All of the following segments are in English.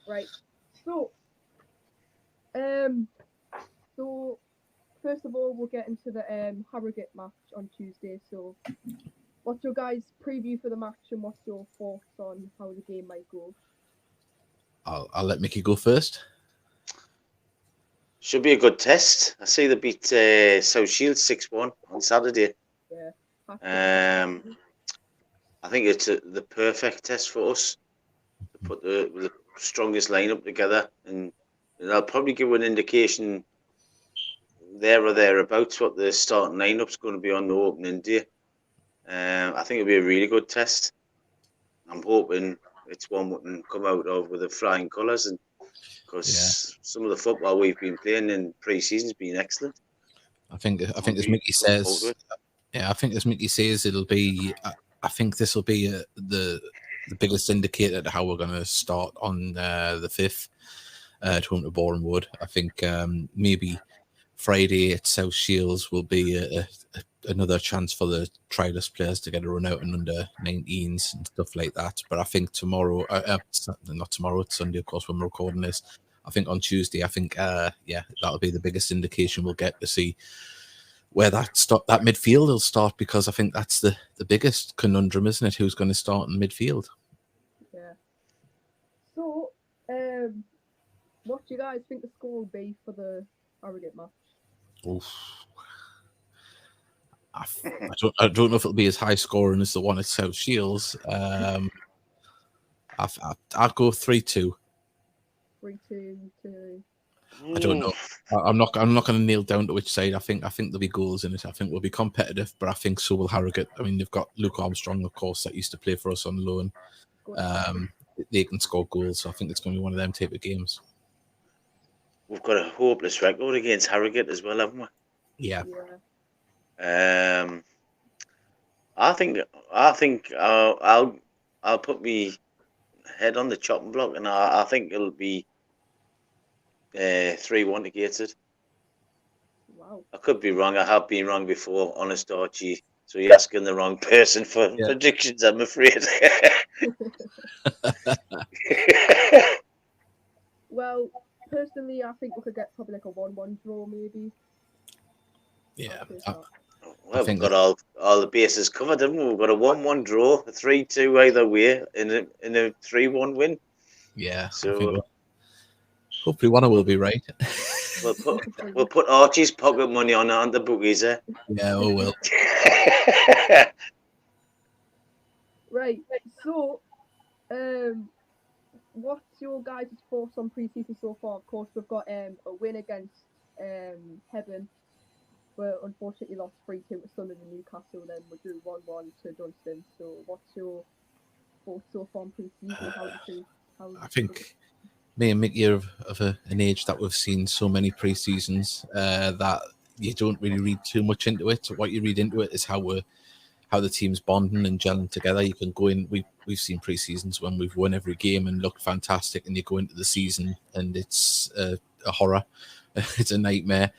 Right. So, so first of all, we'll get into the Harrogate match on Tuesday. So, what's your guys' preview for the match, and what's your thoughts on how the game might go? I'll let Mickey go first. Should be a good test. I see they beat South Shields 6-1 on Saturday. Yeah. I think it's the perfect test for us to put the strongest lineup together, and they'll probably give an indication there or thereabouts what the starting lineup's going to be on the opening day. I think it'll be a really good test. I'm hoping it's one we can come out of with the flying colours, and because some of the football we've been playing in pre-season's been excellent. I think as Mickey says, I think as Mickey says, it'll be. I think this will be the biggest indicator to how we're going to start on the 5th to home to Boreham Wood. I think maybe Friday at South Shields will be another chance for the trialist players to get a run out in under 19s and stuff like that. But I think tomorrow, not tomorrow, it's Sunday, of course, when we're recording this. I think on Tuesday, that'll be the biggest indication we'll get to see where that midfield will start, because I think that's the biggest conundrum, isn't it? Who's going to start in midfield? Yeah. So, what do you guys think the score will be for the Harrogate match? Oof. I don't know if it'll be as high scoring as the one at South Shields. I'd go 3-2. 3-2. I don't know. I'm not going to nail down to which side. I think there'll be goals in it. I think we'll be competitive, but I think so will Harrogate. I mean, they've got Luke Armstrong, of course, that used to play for us on loan. They can score goals, so I think it's going to be one of them type of games. We've got a hopeless record against Harrogate as well, haven't we? Yeah. I think I'll put me head on the chopping block, and I think it'll be 3-1 to Gateshead. Wow. I could be wrong. I have been wrong before, honest Archie. So you're asking the wrong person for predictions, I'm afraid. Well, personally, I think we could get probably like a 1-1 draw, maybe. Yeah. Well, we've got all the bases covered, haven't we? We've got a 1-1 draw, a 3-2 either way, in a 3-1 win. Yeah. So hopefully one will be right. We'll put Archie's pocket money on the bookies, eh? Yeah, oh well. Right. So, what's your guys' thoughts on pre-season so far? Of course, we've got a win against Heaven. We unfortunately lost 3-2 to Sunderland and Newcastle. Then we drew 1-1 to Dunstan. So, what's your thoughts so far on pre-season? I think me and Mickey are of an age that we've seen so many pre-seasons that you don't really read too much into it. What you read into it is how the team's bonding and gelling together. You can go in. We've seen pre-seasons when we've won every game and looked fantastic, and you go into the season and it's a horror. It's a nightmare.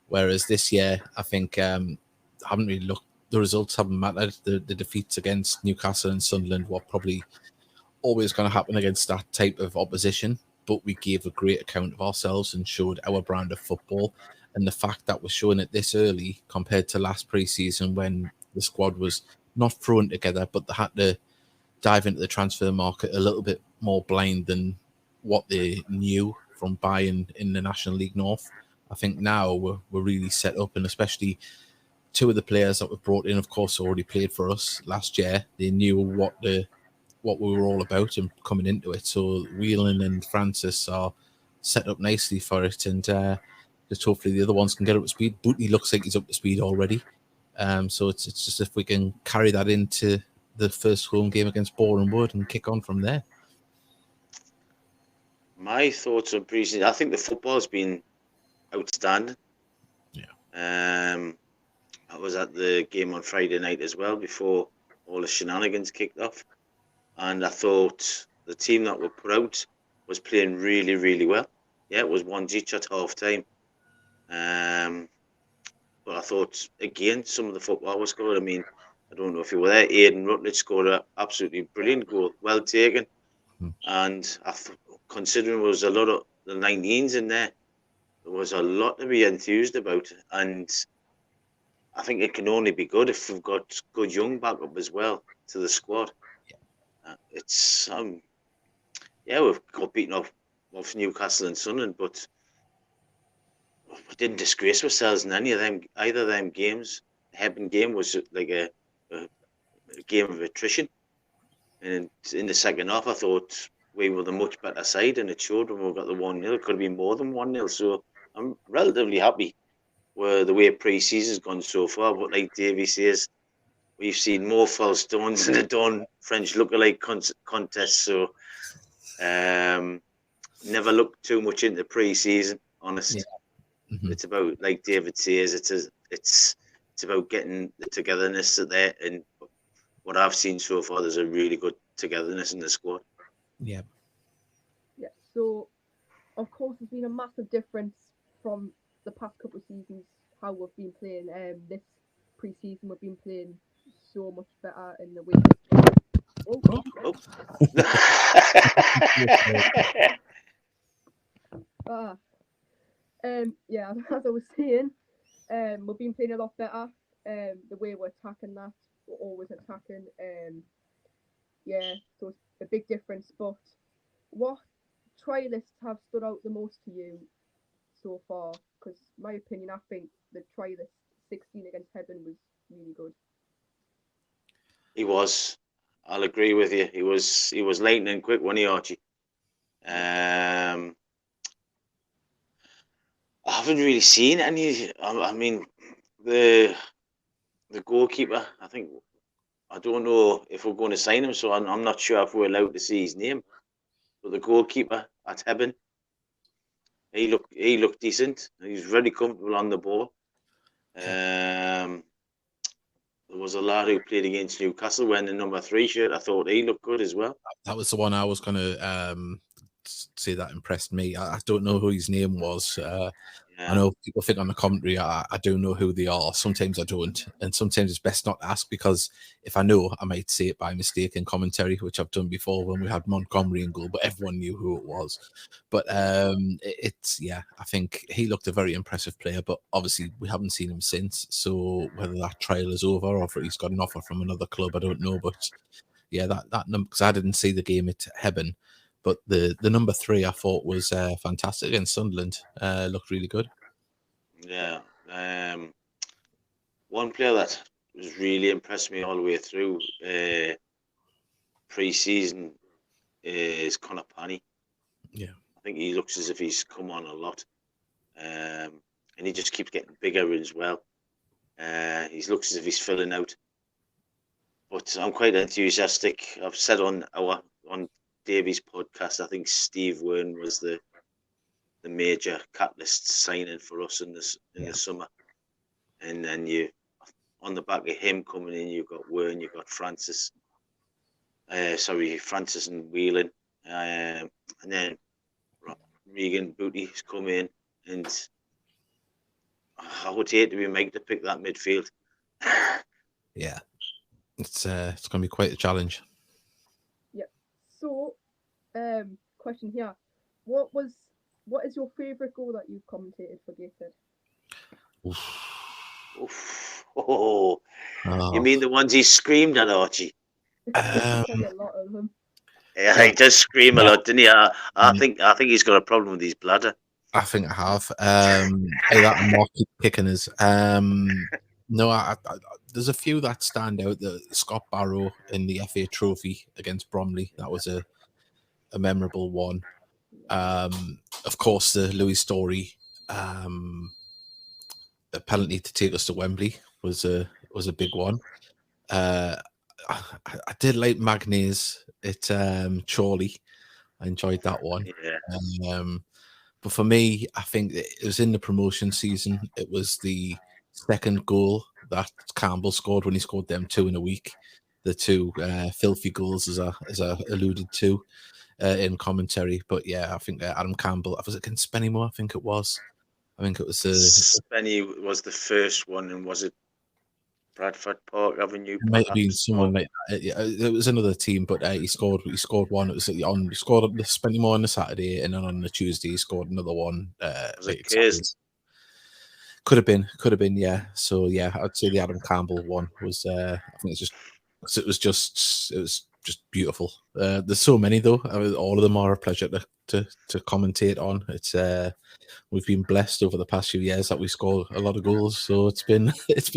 Whereas this year, I think I haven't really looked. The results haven't mattered. The defeats against Newcastle and Sunderland were probably always going to happen against that type of opposition. But we gave a great account of ourselves and showed our brand of football. And the fact that we're showing it this early compared to last pre-season when the squad was not thrown together, but they had to dive into the transfer market a little bit more blind than what they knew from buying in the National League North. I think now we're really set up, and especially two of the players that we've brought in, of course, already played for us last year. They knew what we were all about and coming into it. So Whelan and Francis are set up nicely for it, and just hopefully the other ones can get up to speed. Booty looks like he's up to speed already. So it's just if we can carry that into the first home game against Boreham Wood and kick on from there. My thoughts on pre-season, I think the football's been outstanding. Yeah. I was at the game on Friday night as well before all the shenanigans kicked off, and I thought the team that were put out was playing really, really well. Yeah, it was 1 each at half time. But I thought, again, some of the football was good. I mean, I don't know if you were there. Aidan Rutledge scored an absolutely brilliant goal, well taken. And considering there was a lot of the 19s in there, there was a lot to be enthused about, and I think it can only be good if we've got good young backup as well to the squad. It's we've got beaten off Newcastle and Sunderland, but we didn't disgrace ourselves in any of them. Either of them games. The Hebden game was like a game of attrition, and in the second half, I thought we were the much better side, and it showed when we got the 1-0. It could have been more than 1-0. So I'm relatively happy with the way pre-season's gone so far. But like Davey says, we've seen more false stones than a Dawn French lookalike contest. So never look too much into pre-season. Honest, It's about, like David says, it's about getting the togetherness there. And what I've seen so far, there's a really good togetherness in the squad. Yeah. So, of course, there's been a massive difference from the past couple of seasons how we've been playing. This pre-season, we've been playing so much better in the way. As I was saying, we've been playing a lot better. The way we're attacking that, we're always attacking. So it's a big difference. But what trialists have stood out the most to you so far? Because my opinion, I think the trialist 16 against Hebden was really good. He was. I'll agree with you. He was lightning quick, wasn't he, Archie? I haven't really seen any. I mean, the goalkeeper. I don't know if we're going to sign him, so I'm not sure if we're allowed to see his name. But the goalkeeper at Hebden, he looked decent. He was very comfortable on the ball. There was a lad who played against Newcastle wearing the number 3 shirt. I thought he looked good as well. That was the one I was going to say that impressed me. I don't know who his name was. I know people think on the commentary I do know who they are. Sometimes I don't, and sometimes it's best not to ask, because if I know, I might say it by mistake in commentary, which I've done before when we had Montgomery in goal, but everyone knew who it was. But I think he looked a very impressive player, but obviously we haven't seen him since. So whether that trial is over or if he's got an offer from another club, I don't know. But yeah, that number, because I didn't see the game at Hebden. But the number 3 I thought was fantastic against Sunderland. Looked really good. Yeah. One player that was really impressed me all the way through pre-season is Connor Panny. Yeah. I think he looks as if he's come on a lot. And he just keeps getting bigger as well. He looks as if he's filling out. But I'm quite enthusiastic. I've said on Davies' podcast, I think Steve Wern was the major catalyst signing for us in the summer, and then you, on the back of him coming in, you've got Wern, you've got Francis and Whelan, and then Regan Booty's come in, and I would hate to be Mike to pick that midfield. Yeah, it's going to be quite a challenge. So, question here: what is your favourite goal that you've commentated for Gateshead? You mean the ones he screamed at, Archie? A lot of them. Yeah, he does scream a lot, didn't he? I think he's got a problem with his bladder. I think I have. That Mark kicking us. No, there's a few that stand out. The Scott Barrow in the FA Trophy against Bromley, that was a memorable one. Of course, the Louis Story penalty to take us to Wembley was a big one. I did like Magnay's at Chorley. I enjoyed that one. Yeah. But for me, I think it was in the promotion season. It was the second goal that Campbell scored when he scored them 2 in a week. The 2 filthy goals, as I alluded to in commentary. But yeah, I think Adam Campbell, was it against Spennymoor? I think it was. I think it was Spenny was the first one, and was it Bradford Park Avenue. It might have been someone like that. It was another team, but he scored. He scored one. It was he scored on the Spennymoor on the Saturday, and then on the Tuesday he scored another one. Was it Kears? Could have been, yeah. So yeah, I'd say the Adam Campbell one was. I think it was just beautiful. There's so many though. All of them are a pleasure to commentate on. It's we've been blessed over the past few years that we score a lot of goals, so it's been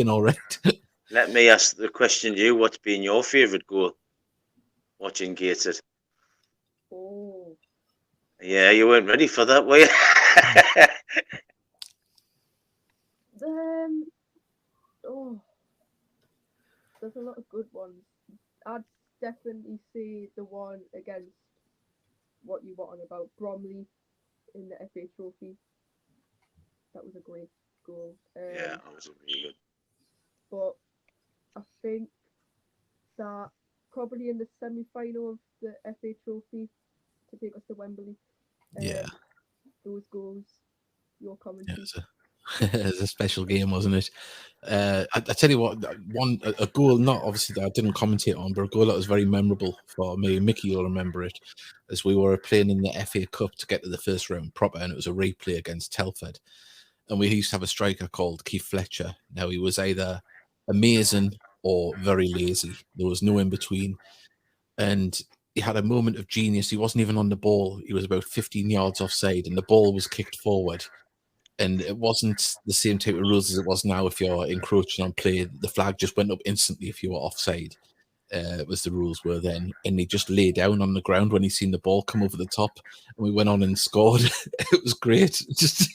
all right. Let me ask the question to you. What's been your favourite goal watching Gateshead? Oh. Yeah, you weren't ready for that, were you? There's a lot of good ones. I'd definitely say the one against what you were on about, Bromley in the FA Trophy. That was a great goal. Yeah, that was really good. But I think that probably in the semi-final of the FA Trophy to take us to Wembley. Those goals, your commentary. Yeah, it was a special game, wasn't it? I tell you what, a goal, not obviously that I didn't commentate on, but a goal that was very memorable for me. Mickey will remember it, as we were playing in the FA Cup to get to the first round proper, and it was a replay against Telford. And we used to have a striker called Keith Fletcher. Now, he was either amazing or very lazy. There was no in between. And he had a moment of genius. He wasn't even on the ball. He was about 15 yards offside, and the ball was kicked forward. And it wasn't the same type of rules as it was now. If you're encroaching on play, the flag just went up instantly if you were offside. It was the rules were then. And he just lay down on the ground when he seen the ball come over the top. And we went on and scored. It was great. Just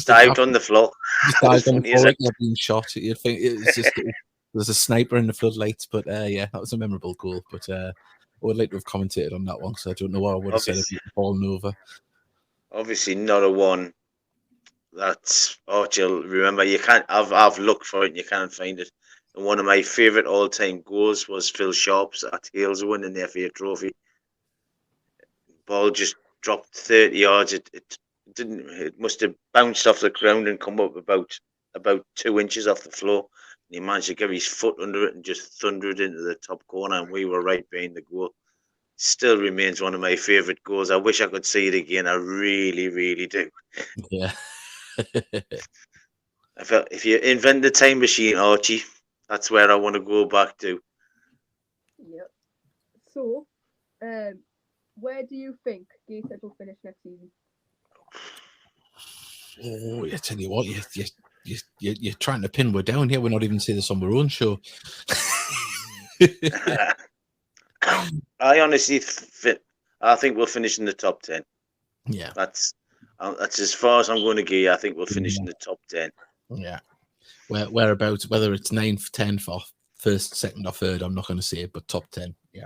dived on the floor. Just dived on the floor like you're being shot. You'd think it was just there's a sniper in the floodlights. But yeah, that was a memorable goal. But I would like to have commentated on that one, because I don't know what I would have said if you'd fallen over. Obviously, not a one. That's you'll remember. You can't. I've looked for it and you can't find it. And one of my favourite all-time goals was Phil Sharp's at Hales winning the FA Trophy. Ball just dropped 30 yards. It didn't. It must have bounced off the ground and come up about 2 inches off the floor. And he managed to get his foot under it and just thunder it into the top corner. And we were right behind the goal. Still remains one of my favourite goals. I wish I could see it again. I really, really do. Yeah. If you invent the time machine, Archie, that's where I want to go back to. Yep. So, where do you think Gateshead will finish next season? Oh, I tell you what, you're trying to pin we're down here. We're not even saying this on our own show. I honestly, I think we'll finish in the top 10. Yeah, that's as far as I'm going to go. I think we'll finish in the top 10. Yeah, whereabouts, whether it's 9th, 10th, or first, second, or third, I'm not going to say it, but top 10. Yeah,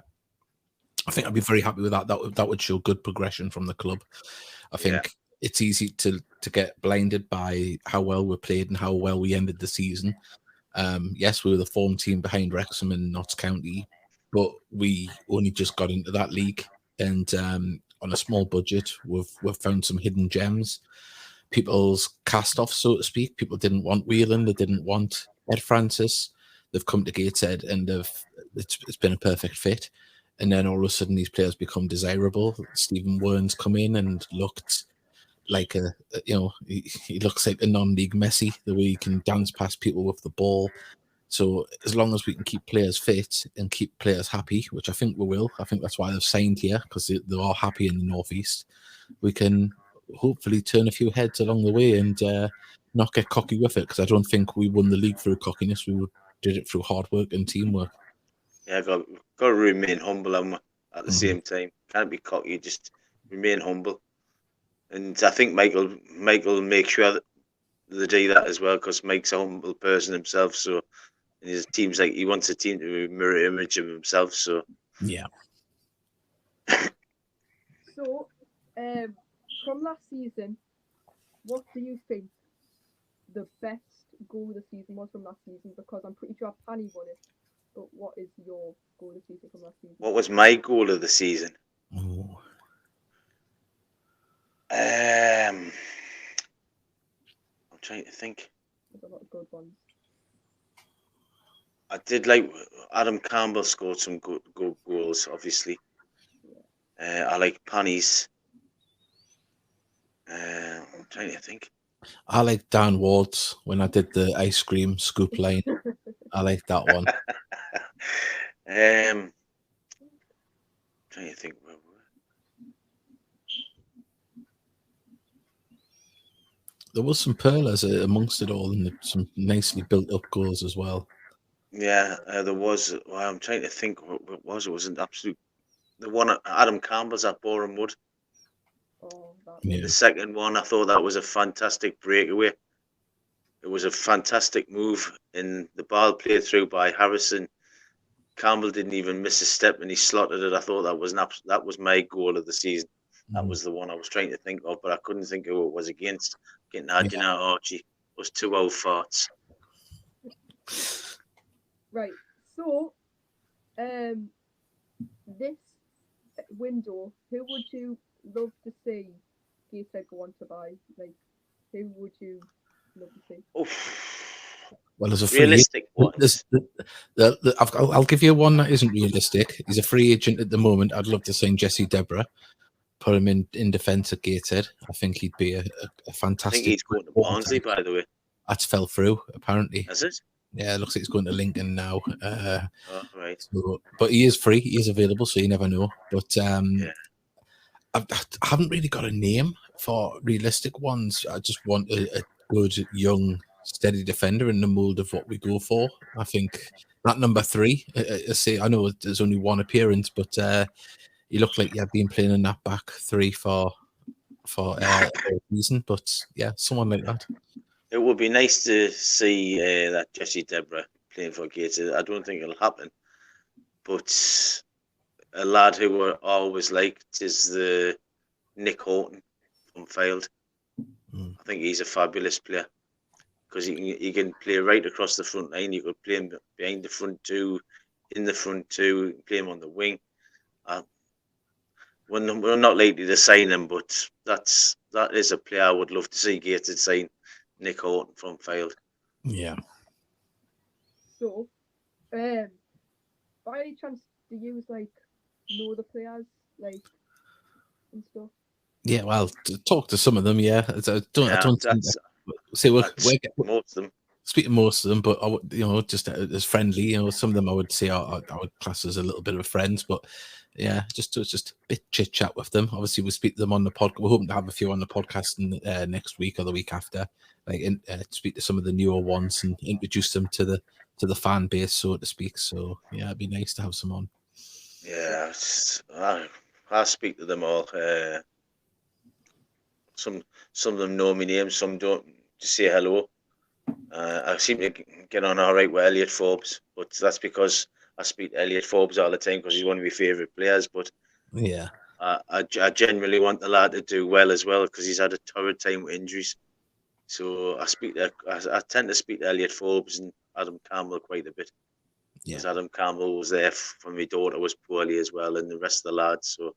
I think I'd be very happy with that. That would show good progression from the club. I think it's easy to get blinded by how well we played and how well we ended the season. Yes, we were the form team behind Wrexham and Notts County, but we only just got into that league, and on a small budget, we've found some hidden gems. People's cast off, so to speak. People didn't want Whelan, they didn't want Ed Francis. They've come to Gateshead, and it's been a perfect fit. And then all of a sudden, these players become desirable. Stephen Wern's come in and looked like he looks like a non-league Messi, the way he can dance past people with the ball. So as long as we can keep players fit and keep players happy, which I think we will, I think that's why they've signed here, because they are happy in the Northeast, we can hopefully turn a few heads along the way and not get cocky with it, because I don't think we won the league through cockiness. We did it through hard work and teamwork. Yeah, got to remain humble at the same time. Can't be cocky, just remain humble. And I think Michael makes sure that they do that as well, because Mike's a humble person himself. So and his team's like, he wants a team to be a mirror image of himself. So yeah. So, from last season, what do you think the best goal of the season was from last season? Because I'm pretty sure Panny won it. But what is your goal of the season from last season? What was my goal of the season? Oh. I'm trying to think. There's a lot of good ones. I did like Adam Campbell scored some good goals, obviously. I like Pannies. I'm trying to think. I like Dan Waltz when I did the ice cream scoop line. I like that one. Trying to think. There was some pearlers amongst it all, and some nicely built up goals as well. Yeah, there was. Well, I'm trying to think what it was. It was an absolute. The one at Adam Campbell's at Boreham Wood. Yeah. The second one, I thought that was a fantastic breakaway. It was a fantastic move, and the ball played through by Harrison. Campbell didn't even miss a step, and he slotted it. I thought that was my goal of the season. That was the one I was trying to think of, but I couldn't think of who it was against. Getting you know, Archie. It was 2 old farts. Right. So, this window, who would you love to see Gateshead go on to buy? Like, who would you love to see? Well, there's a free realistic one. I'll give you one that isn't realistic. He's a free agent at the moment. I'd love to sign Jesse Deborah, put him in defence at Gateshead. I think he'd be a fantastic. I think he's going to Barnsley, by the way. That's fell through, apparently. Is it? Yeah, it looks like he's going to Lincoln now. Right. So, but he is free. He is available, so you never know. But I haven't really got a name for realistic ones. I just want a good, young, steady defender in the mould of what we go for. I think that number 3, I know there's only one appearance, but he looked like he had been playing in that back 3 for a reason. But yeah, someone like that. It would be nice to see that Jesse Deborah playing for Gateshead. I don't think it'll happen, but a lad who I always liked is the Nick Horton from Failed. I think he's a fabulous player because he can play right across the front line. You could play him behind the front 2, in the front 2, play him on the wing. We're not likely to sign him, but that is a player I would love to see Gateshead sign. Nick Horton from Failed. Yeah. So, by any chance, do you know the players and stuff? Yeah, well, talk to some of them. Yeah, I don't say most of them. Speak to most of them, but I would, just as friendly. Some of them I would say I would class as a little bit of a friends, but yeah, just a bit chit chat with them. Obviously, we'll speak to them on the podcast. We're hoping to have a few on the podcast next week or the week after. Speak to some of the newer ones and introduce them to the fan base, so to speak. So yeah, it'd be nice to have some on. Yeah, I speak to them all. Some of them know my name, some don't. Just say hello. I seem to get on all right with Elliot Forbes, but that's because I speak to Elliot Forbes all the time because he's one of my favourite players. But yeah, I generally want the lad to do well as well because he's had a torrid time with injuries. So I tend to speak to Elliot Forbes and Adam Campbell quite a bit. Because Adam Campbell was there for my daughter was poorly as well, and the rest of the lads. So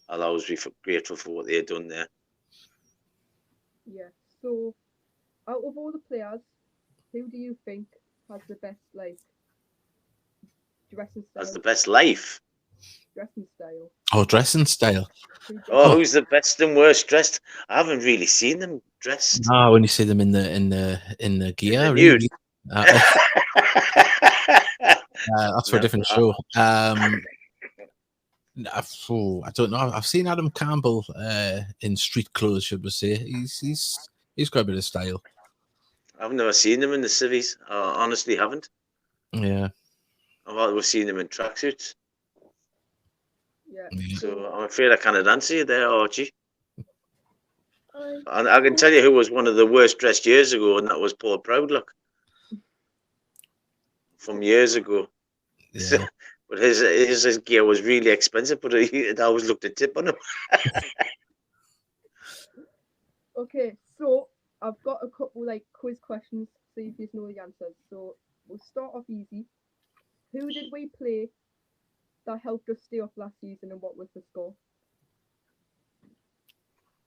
I'll always be grateful for what they've done there. Yeah. So, out of all the players, who do you think has the best dressing style? Has the best life? Dressing style. Oh, dressing style. Who's the best and worst dressed? I haven't really seen them dressed. Ah, when you see them in the gear, really. That's for a different show. I don't know. I've seen Adam Campbell in street clothes, should we say? He's got a bit of style. I've never seen him in the civvies. I honestly haven't. Yeah. I've always seen him in tracksuits. Yeah. So I'm afraid I can't answer you there, Archie. And I can tell you who was one of the worst dressed years ago, and that was Paul Proudlock. From years ago. Yeah. But his gear was really expensive, but it always looked a tip on him. Okay, so I've got a couple quiz questions, see if you know the answers. So we'll start off easy. Who did we play that helped us stay up last season, and what was the score?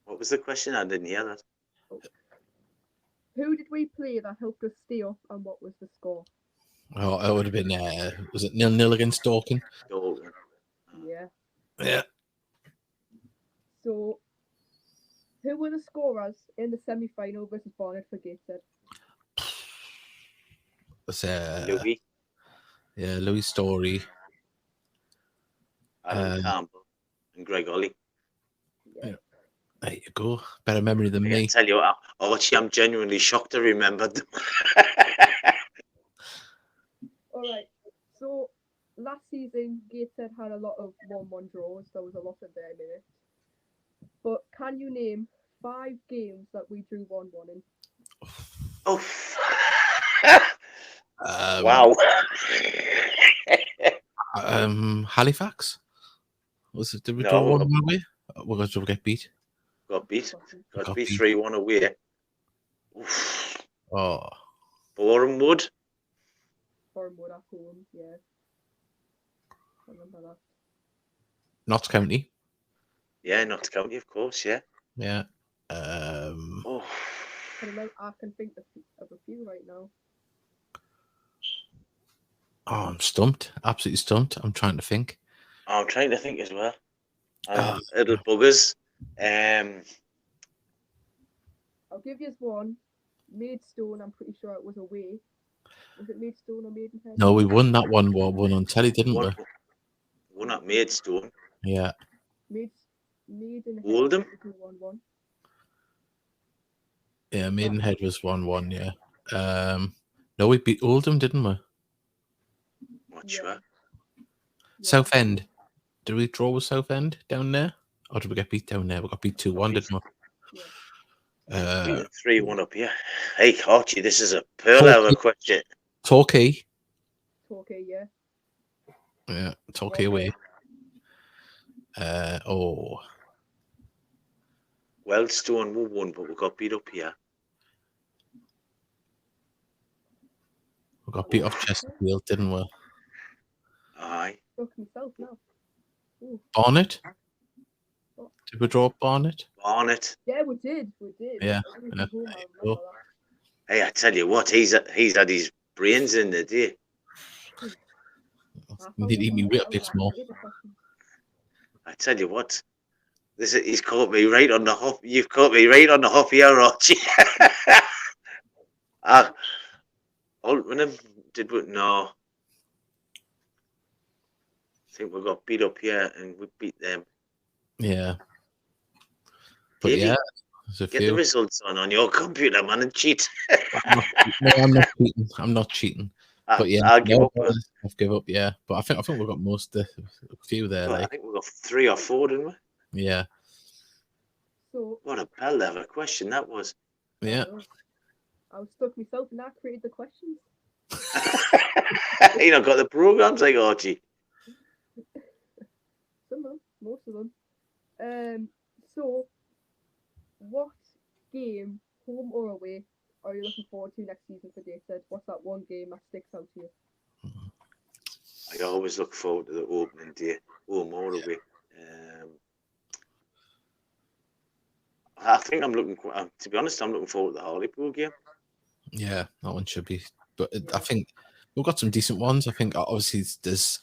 What was the question? I didn't hear that. Who did we play that helped us stay up, and what was the score? Oh, it would have been, was it 0-0 against Dorking? Dalton. Yeah. Yeah. So, who were the scorers in the semi-final versus Barnet for Gateshead? It's, Louis, yeah, Louis Story. Adam Campbell, and Greg Ollie. Yeah. There you go. Better memory than I can me. tell you, Archie, I'm genuinely shocked I remembered them. All right. So, last season, Gateshead had a lot of 1-1 draws. There was a lot of them in it. But can you name 5 games that we drew 1-1 in? Oh, Um, wow. Halifax? Was it? Did we No, draw 1 away? We're going to get beat. Got beat. Got Got beat beat. 3-1 away. Oof. Oh, Bournemouth. Bournemouth at home, yeah. I remember that. Notts County. Yeah, Notts County, of course, yeah. Yeah. Oh, I can think of a few right now. Oh, I'm stumped. Absolutely stumped. I'm trying to think. I'm trying to think as well. Little buggers. I'll give you one. Maidstone, I'm pretty sure it was away. Was it Maidstone or Maidenhead? No, we won that one. Won on telly, didn't we? One at Maidstone. Yeah. Maidenhead. Oldham? 1-1. Yeah, Maidenhead was 1-1, yeah. No, we beat Oldham, didn't we? Not sure. Southend. Did we draw with Southend down there? Or did we get beat down there? We got beat 2-1, didn't we? Yeah. 3-1 up here. Hey, Archie, this is a pearl of a question. Torquay. Torquay, yeah. Yeah, Torquay away. Wellstone we won, but we got beat up here. We got beat off Chesterfield, didn't we? Aye. Look myself now. Ooh. Barnet? Did we draw Barnet? Barnet. Yeah, we did. Yeah. I remember that. Hey, I tell you what, he's had his brains in the day. Nearly me way a bit small. I tell you what, he's caught me right on the hop. You've caught me right on the hop here, Archie. Altrincham, did we? No. I think we got beat up here and we beat them. Yeah. But Davey, yeah, get the results on your computer, man, and cheat. I'm not cheating. I'm not cheating. But yeah, I'll give up. I've given up. Yeah, but I think we've got most a few there. Well, I think we got 3 or 4, didn't we? Yeah. So what a bell of a question that was. Yeah. I was stuck myself and I created the questions. You know, got the programs like Archie. Some of them, most of them. So, what game, home or away, are you looking forward to next season for Gateshead? What's that one game that sticks out to you? I always look forward to the opening day, home or away. I think I'm looking. To be honest, I'm looking forward to the Hartlepool game. Yeah, that one should be. But I think we've got some decent ones. I think obviously there's,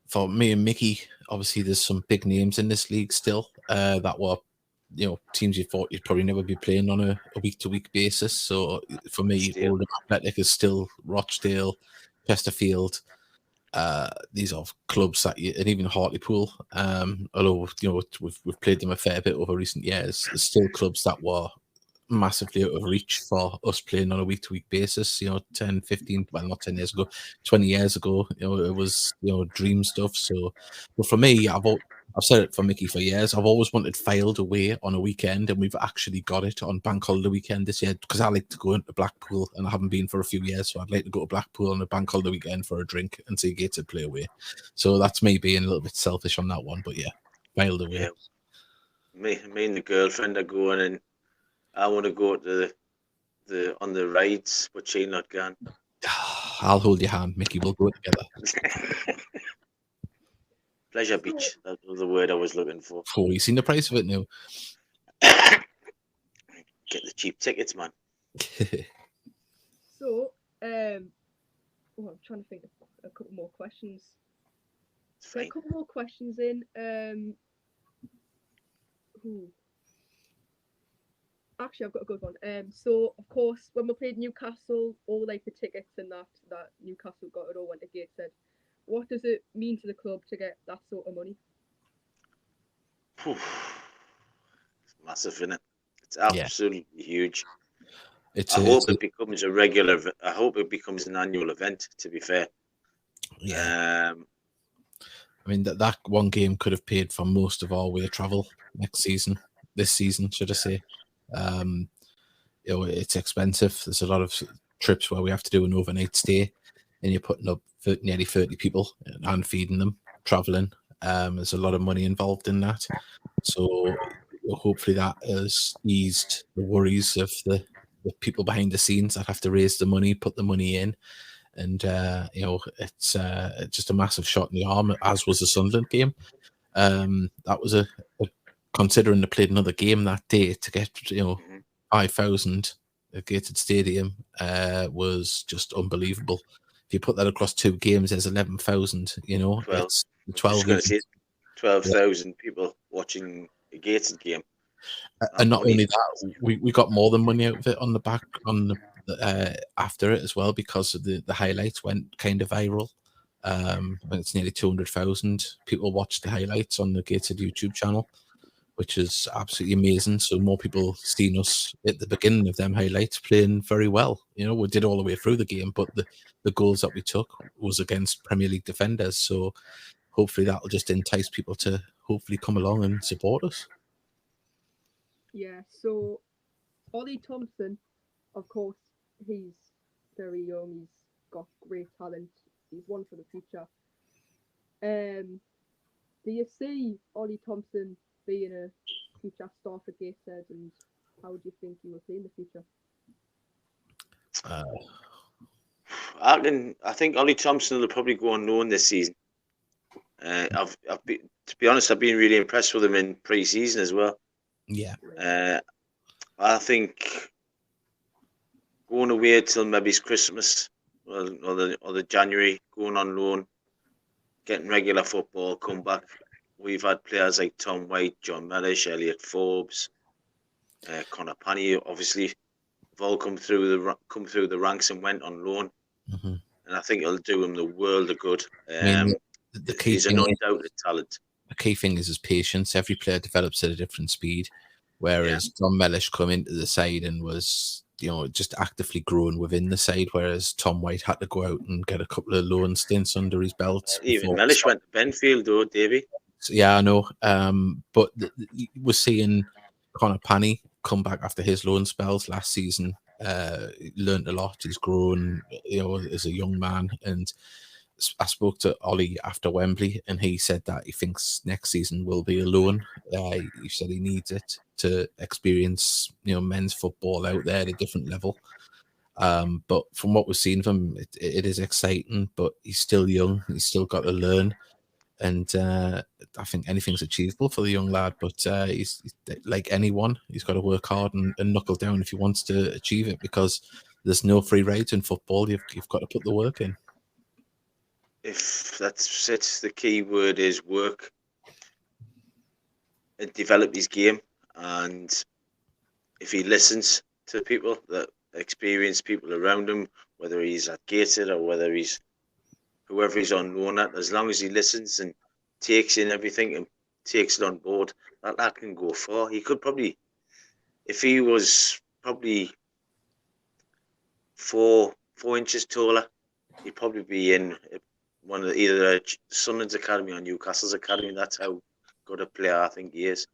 for me and Mickey, obviously there's some big names in this league still that were, teams you thought you'd probably never be playing on a week-to-week basis. So for me, Oldham Athletic is still Rochdale, Chesterfield. These are clubs that and even Hartlepool, although we've played them a fair bit over recent years, there's still clubs that were massively out of reach for us playing on a week-to-week basis. 10, 15, well, not 10 years ago, 20 years ago, it was dream stuff. So, but for me, I've said it for Mickey for years. I've always wanted Fylde away on a weekend, and we've actually got it on Bank Holiday weekend this year because I like to go into Blackpool, and I haven't been for a few years, so I'd like to go to Blackpool on a Bank Holiday weekend for a drink and see Gateshead play away. So that's me being a little bit selfish on that one, but yeah, Fylde away. Yeah. Me and the girlfriend are going, and I want to go to the on the rides, but she's not gone. I'll hold your hand, Mickey. We'll go together. Pleasure Beach. That was the word I was looking for. Oh, you seen the price of it now? Get the cheap tickets, man. So, I'm trying to think of a couple more questions. It's Get a fine. couple more questions in. Actually, I've got a good one. So of course, when we played Newcastle, all like the tickets and that Newcastle got, it all went to Gateshead. What does it mean to the club to get that sort of money? It's massive, isn't it? It's absolutely huge. I hope it becomes a regular. I hope it becomes an annual event. To be fair, I mean that one game could have paid for most of our way travel this season, should I say? It's expensive. There's a lot of trips where we have to do an overnight stay, and you're putting up for nearly 30 people and feeding them, traveling. There's a lot of money involved in that. So hopefully that has eased the worries of the people behind the scenes that have to raise the money, put the money in. And, it's just a massive shot in the arm, as was the Sunderland game. That was considering they played another game that day, to get, 5,000 at Gateshead Stadium was just unbelievable. If you put that across 2 games, there's 11,000, it's 12. 12,000 people watching a Gateshead game. And not only that, we got more than money out of it on the back after it as well, because of the highlights went kind of viral. It's nearly 200,000 people watched the highlights on the Gateshead YouTube channel, which is absolutely amazing. So more people seen us at the beginning of them highlights playing very well. We did all the way through the game, but the goals that we took was against Premier League defenders. So hopefully that'll just entice people to hopefully come along and support us. Yeah, so Ollie Thompson, of course, he's very young, he's got great talent, he's one for the future. Do you see Ollie Thompson being a future star for Gateshead, and how do you think he will play in the future? I think Ollie Thompson will probably go on loan this season. To be honest, I've been really impressed with him in pre-season as well. Yeah. I think going away till maybe it's Christmas or the January, going on loan, getting regular football, come back. We've had players like Tom White, John Mellish, Elliot Forbes, Connor Panny, obviously, have all come through the ranks and went on loan. Mm-hmm. And I think it'll do him the world of good. The key he's an undoubted talent. The key thing is his patience. Every player develops at a different speed, whereas John Mellish come into the side and was, just actively growing within the side, whereas Tom White had to go out and get a couple of loan stints under his belt. Even Mellish went to Benfield, though, Davey. Yeah, I know. But we're seeing Connor Panny come back after his loan spells last season. Learned a lot. He's grown, as a young man. And I spoke to Ollie after Wembley, and he said that he thinks next season will be a loan. He said he needs it to experience, men's football out there at a different level. But from what we've seen of him, it is exciting. But he's still young. He's still got to learn. And I think anything's achievable for the young lad, but he's like anyone. He's got to work hard and knuckle down if he wants to achieve it, because there's no free rides in football. You've got to put the work in. If that's it, the key word is work. And develop his game, and if he listens to people, that experienced people around him, whether he's at Gateshead or whether he's whoever he's on loan at, as long as he listens and takes in everything and takes it on board, that can go far. He could probably, if he was probably 4 inches taller, he'd probably be in one of either Sunderland's academy or Newcastle's academy. That's how good a player I think he is.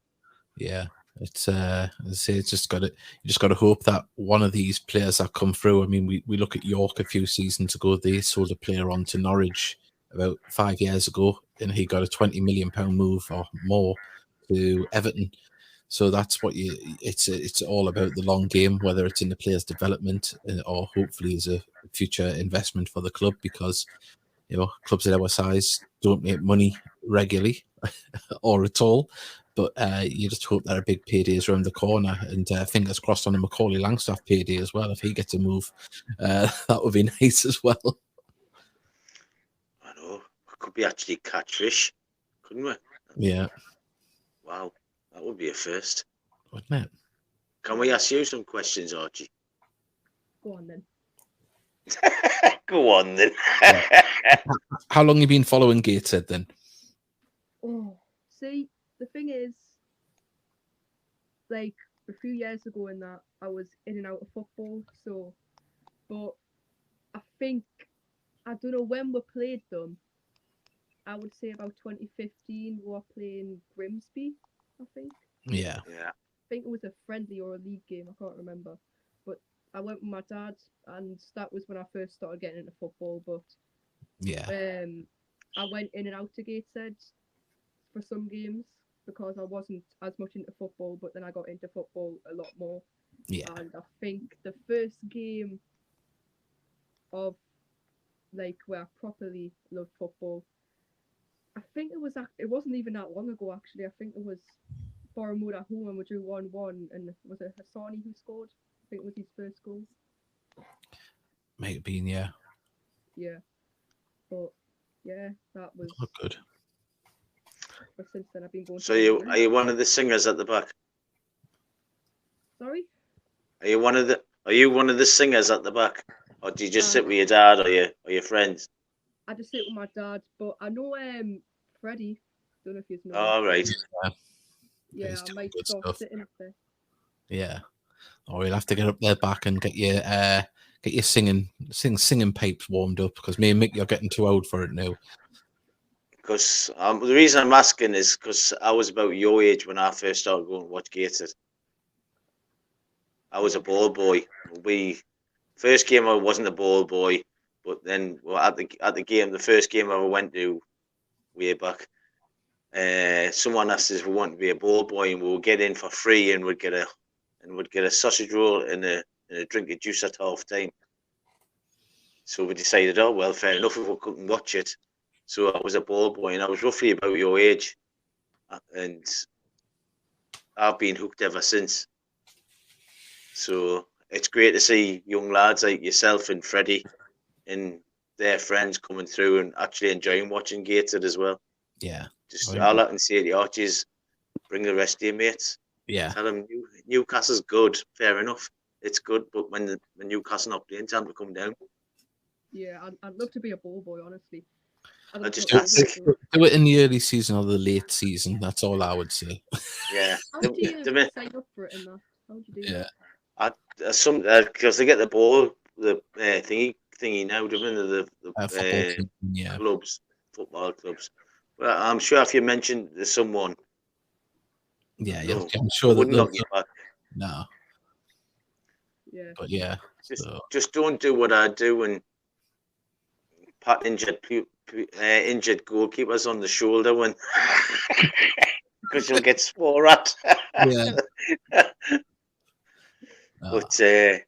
Yeah. It's as I say, you just got to hope that one of these players that come through. I mean, we look at York a few seasons ago. They sold a player on to Norwich about 5 years ago, and he got a £20 million move or more to Everton. So that's what it's all about, the long game, whether it's in the player's development or hopefully as a future investment for the club, because clubs at our size don't make money regularly or at all. But you just hope that a big payday is around the corner, and fingers crossed on a Macaulay Langstaff payday as well. If he gets a move, that would be nice as well. could be actually catch fish, couldn't we? Yeah. Wow, that would be a first. Wouldn't it? Can we ask you some questions, Archie? Go on then. Go on then. How long have you been following Gateshead then? Oh, see, the thing is, like a few years ago in that I was in and out of football, so, but I think, I don't know when we played them. I would say about 2015 we were playing Grimsby, I think. Yeah. Yeah. I think it was a friendly or a league game, I can't remember. But I went with my dad, and that was when I first started getting into football. But Yeah. I went in and out to Gateshead for some games because I wasn't as much into football, but then I got into football a lot more. Yeah. And I think the first game of like where I properly loved football, I think it wasn't even that long ago actually. I think it was Bournemouth at home and we drew 1-1, and was it Hassani who scored? I think it was his first goal. Might have been, yeah. Yeah. But yeah, that was Look good. but since then I've been going So to are you one of the singers at the back? Sorry? Are you one of the singers at the back? Or do you just sit with your dad or your friends? I just sit with my dad, but I know Freddie. Don't know if you know. All right. Yeah, He's I doing might good start stuff. sitting up there. Yeah. Or you'll have to get up there back and get your singing pipes warmed up, because me and Mick, you're getting too old for it now. Because the reason I'm asking is because I was about your age when I first started going to watch Gateshead. I was a ball boy. First game I wasn't a ball boy, but then at the game, the first game I ever went to way back, someone asked us if we wanted to be a ball boy, and we would get in for free, and we'd get a sausage roll and a drink of juice at half time. So we decided, oh well, fair enough if we couldn't watch it. So I was a ball boy, and I was roughly about your age, and I've been hooked ever since. So it's great to see young lads like yourself and Freddie and their friends coming through and actually enjoying watching Gateshead as well. Yeah. Just all I can say to the Archies, bring the rest of your mates. Yeah. Tell them Newcastle's good. Fair enough, it's good, but when Newcastle not playing, time to come down. Yeah, I'd love to be a ball boy, honestly. I just do it in the early season or the late season. That's all I would say. Yeah. How do you sign up for it in that? How would you do that? Because they get the ball, the thingy now, doing the clubs, football clubs. Well, I'm sure if you mentioned there's someone, yeah, I'm sure wouldn't knock you back. No. Yeah. But yeah, just don't do what I do and pat injured goalkeepers on the shoulder when because you'll get swore at. Yeah. But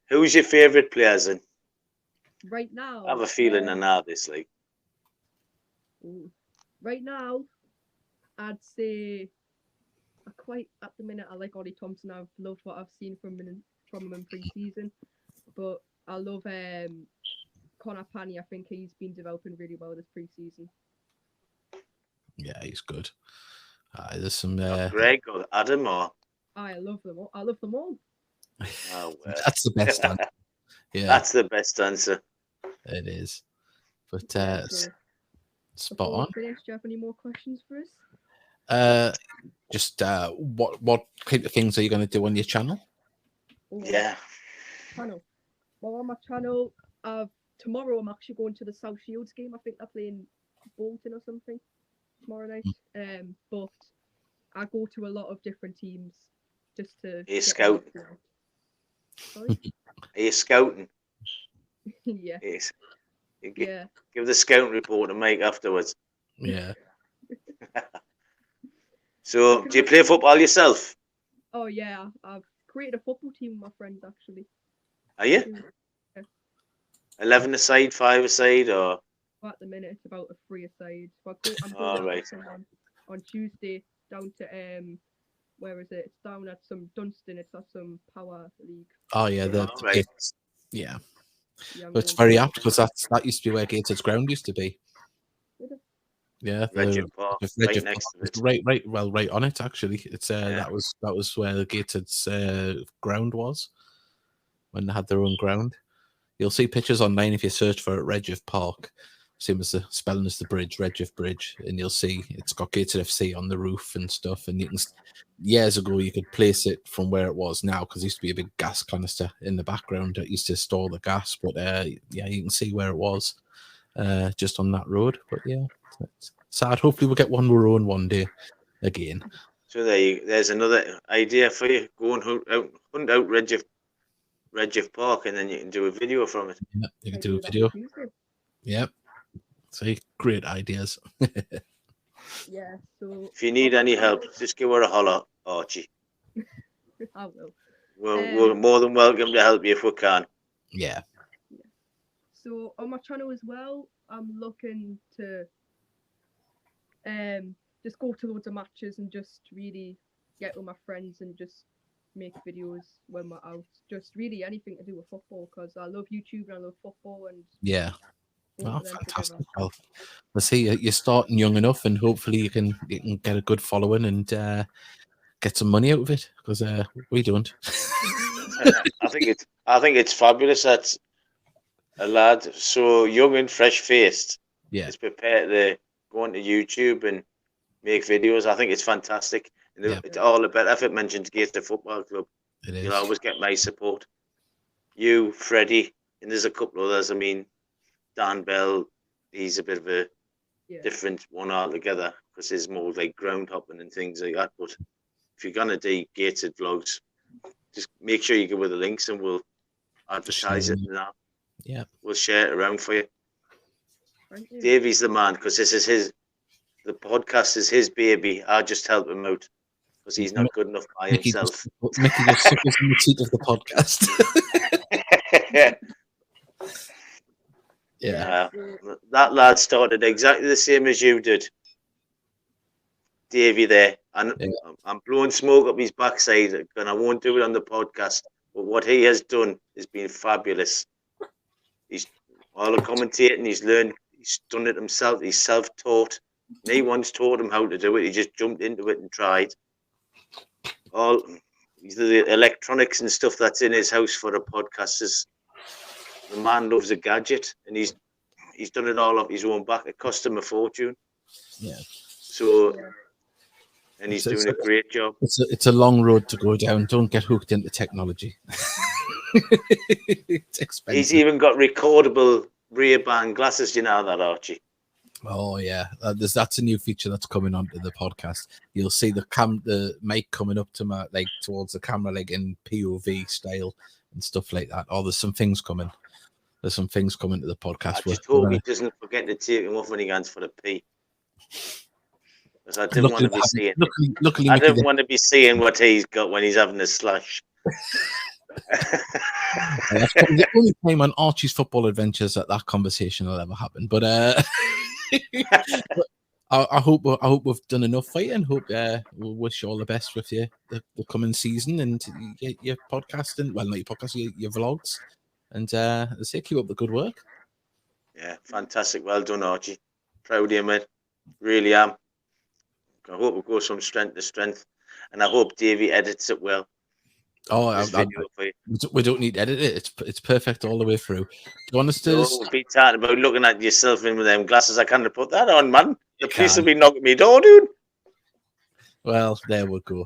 who's your favourite players? And right now, I have a feeling I know this. Like, right now, I'd say at the minute I like Ollie Thompson. I've loved what I've seen from him in pre-season, but I love Connor Panny. I think he's been developing really well this pre-season. Yeah, he's good. There's some Greg or Adam or I love them all. I love them all. Oh, well. That's the best answer. Yeah, that's the best answer. It is. But spot on. Finish, do you have any more questions for us? Just what kind of things are you going to do on your channel? Yeah. Channel. Well, on my channel, tomorrow I'm actually going to the South Shields game. I think they're playing Bolton or something tomorrow night. But I go to a lot of different teams just to. Are you scouting? Sorry? Are you scouting? Yeah. Yes. Yeah. Give the scouting report to Mike afterwards. Yeah. So, do you play football yourself? Oh yeah, I've created a football team with my friends actually. Are you? Yeah. 11 aside, 5 aside, or? Well, at the minute it's about a 3 aside. So I'm All going right. on Tuesday down to where is it? It's down at some Dunstan. It's at some power league. Oh yeah, right. Yeah. Yeah, But it's very apt because that used to be where Gateshead's ground used to be. Yeah, Regent Park, right next to it. Right on it actually. It's that was where the Gateshead's ground was when they had their own ground. You'll see pictures online if you search for it, Redgift Park, same as the spelling as the bridge, Redgift Bridge, and you'll see it's got Gateshead FC on the roof and stuff. And you can, years ago, you could place it from where it was now because there used to be a big gas canister in the background that used to store the gas. But yeah, you can see where it was, just on that road. But yeah, it's sad. Hopefully, we'll get one of our own one day again. So there's another idea for you. Go and hunt out Redgift Park, and then you can do a video from it. Yeah, you can do a video. Yep. So great ideas. Yeah. So if you need any help, just give her a holler, Archie. I will. We're more than welcome to help you if we can. Yeah. So on my channel as well, I'm looking to just go to loads of matches and just really get with my friends and just make videos when we're out. Just really anything to do with football because I love YouTube and I love football and yeah. Oh, fantastic. Well, let's see. You're starting young enough, and hopefully you can get a good following and get some money out of it because we don't. I think it's fabulous that a lad so young and fresh faced is prepared to go onto YouTube and make videos. I think it's fantastic. And it's all about effort. Mentioned Gateshead Football Club. You'll always get my support. You, Freddie, and there's a couple others. I mean, Dan Bell, he's a bit of a different one altogether because he's more like ground hopping and things like that. But if you're gonna do Gateshead vlogs, just make sure you give us the links and we'll advertise it now. Yeah, we'll share it around for you. Davey's the man because the podcast is his baby. I just help him out because he's not good enough by himself. Mickey just suckers in the seat of the podcast. Yeah. That lad started exactly the same as you did, Davey there. And I'm blowing smoke up his backside and I won't do it on the podcast. But what he has done has been fabulous. He's all the commentating, he's learned, he's done it himself, he's self-taught. No one's taught him how to do it, he just jumped into it and tried. All the electronics and stuff that's in his house for the podcasters. The man loves a gadget, and he's done it all off his own back. It cost him a fortune. Yeah. So, and he's doing a great job. It's a long road to go down. Don't get hooked into technology. It's expensive. He's even got recordable Ray-Ban glasses. You know that, Archie? Oh yeah, that's a new feature that's coming onto the podcast. You'll see the mic coming up to towards the camera, like in POV style and stuff like that. Oh, there's some things coming. There's some things coming to the podcast. I just hope he doesn't forget to take him off when he goes for the pee. Because I didn't want to be seeing. I didn't want to be seeing what he's got when he's having a slush. That's the only time on Archie's Football Adventures that conversation will ever happen. But I hope we've done enough for you, and hope we'll wish you all the best with the coming season and your podcasting. Well, not your podcast, your vlogs. And say keep up the good work. Yeah, fantastic. Well done, Archie. Proud of you, man. Really am. I hope it goes from strength to strength. And I hope Davey edits it well. Oh, we don't need to edit it. It's perfect all the way through. Do you want us to? We'll be talking about looking at yourself in with them glasses. I can't put that on, man. The police will be knocking me door, dude. Well, there we go.